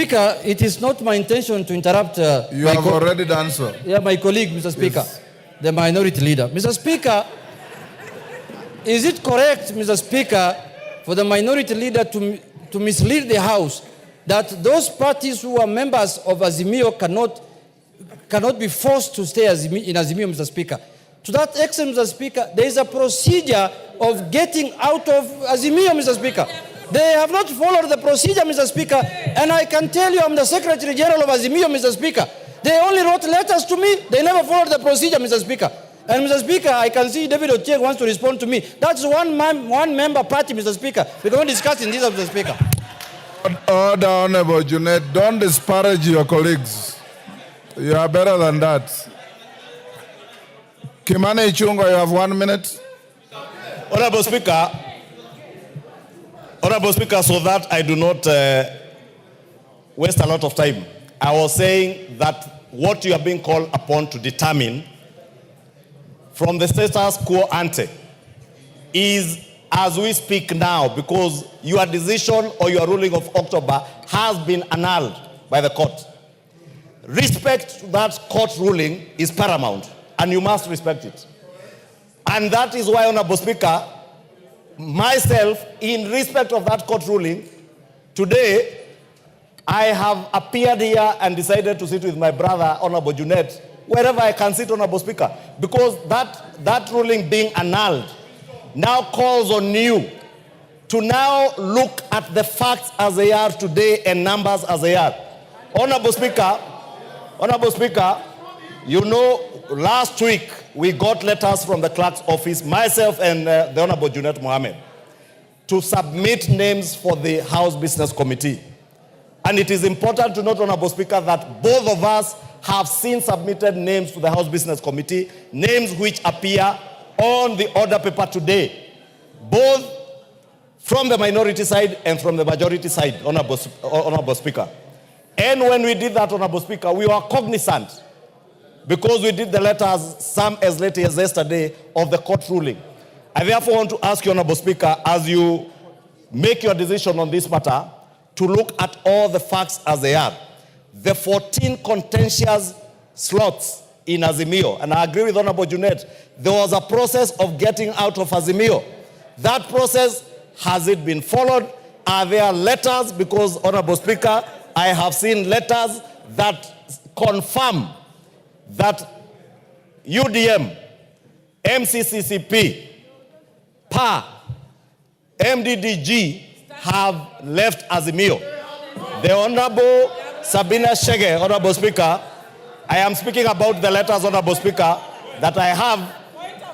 Speaker, it is not my intention to interrupt. You have already done so. Yeah, my colleague, Mr. Speaker, yes. The minority leader. Mr. Speaker, is it correct, Mr. Speaker, for the minority leader to mislead the House that those parties who are members of Azimio cannot be forced to stay in Azimio, Mr. Speaker? To that extent, Mr. Speaker, there is a procedure of getting out of Azimio, Mr. Speaker. They have not followed the procedure, Mr. Speaker, and I can tell you I'm the Secretary General of Azimio, Mr. Speaker. They only wrote letters to me. They never followed the procedure, Mr. Speaker. And Mr. Speaker, I can see David Ochieng wants to respond to me. That's one member party, Mr. Speaker. We're going to discuss in this, Mr. Speaker. Order, Honorable Junet. Don't disparage your colleagues. You are better than that. Kimani Ichung'wah, you have 1 minute. Honorable Speaker, so that I do not waste a lot of time, I was saying that what you are being called upon to determine from the status quo ante is as we speak now, because your decision or your ruling of October has been annulled by the court. Respect to that court ruling is paramount, and you must respect it. And that is why, Honorable Speaker, myself, in respect of that court ruling, today, I have appeared here and decided to sit with my brother, Honorable Junet, wherever I can sit, Honorable Speaker, because that ruling being annulled now calls on you to now look at the facts as they are today and numbers as they are. Honorable Speaker, you know, last week we got letters from the clerk's office, myself and the Honorable Junet Mohammed, to submit names for the House Business Committee. And it is important to note, Honorable Speaker, that both of us have seen submitted names to the House Business Committee, names which appear on the order paper today, both from the minority side and from the majority side, Honorable Speaker. And when we did that, Honorable Speaker, we were cognizant, because we did the letters some as late as yesterday of the court ruling. I therefore want to ask you, Honorable Speaker, as you make your decision on this matter, to look at all the facts as they are. The 14 contentious slots in Azimio, and I agree with Honorable Junet, there was a process of getting out of Azimio. That process, has it been followed? Are there letters? Because, Honorable Speaker, I have seen letters that confirm that UDM, MCCCP, PA, MDDG have left Azimio. The Honorable Sabina Chege, Honorable Speaker, I am speaking about the letters, Honorable Speaker, that I have,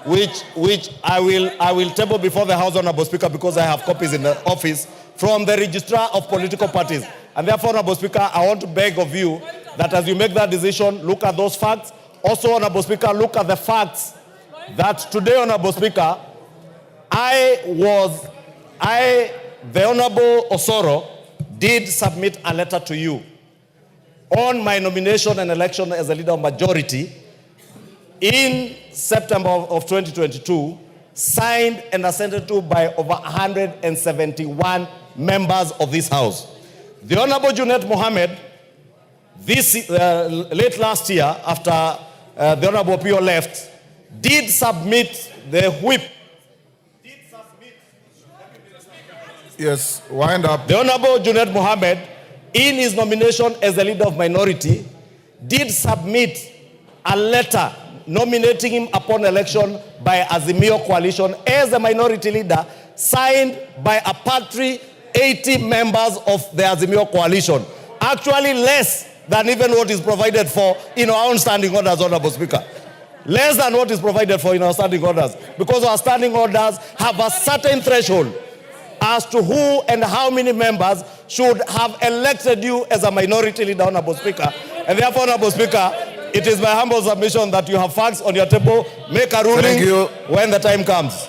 which I will table before the House, Honorable Speaker, because I have copies in the office from the Registrar of Political Parties. And therefore, Honorable Speaker, I want to beg of you that as you make that decision, look at those facts. Also, Honorable Speaker, look at the facts that today, Honorable Speaker, the Honorable Osoro did submit a letter to you on my nomination and election as a leader of majority in September of 2022, signed and assented to by over 171 members of this House. The Honorable Junet Mohammed, late last year, after the Honorable Pio left, did submit the whip. Yes, wind up. The Honorable Junet Mohammed, in his nomination as the leader of minority, did submit a letter nominating him upon election by Azimio coalition as the minority leader, signed by a paltry 80 members of the Azimio coalition. Actually less than even what is provided for in our own standing orders, Honorable Speaker. Less than what is provided for in our standing orders. Because our standing orders have a certain threshold as to who and how many members should have elected you as a minority leader, Honorable Speaker. And therefore, Honorable Speaker, it is my humble submission that you have facts on your table. Make a ruling when the time comes.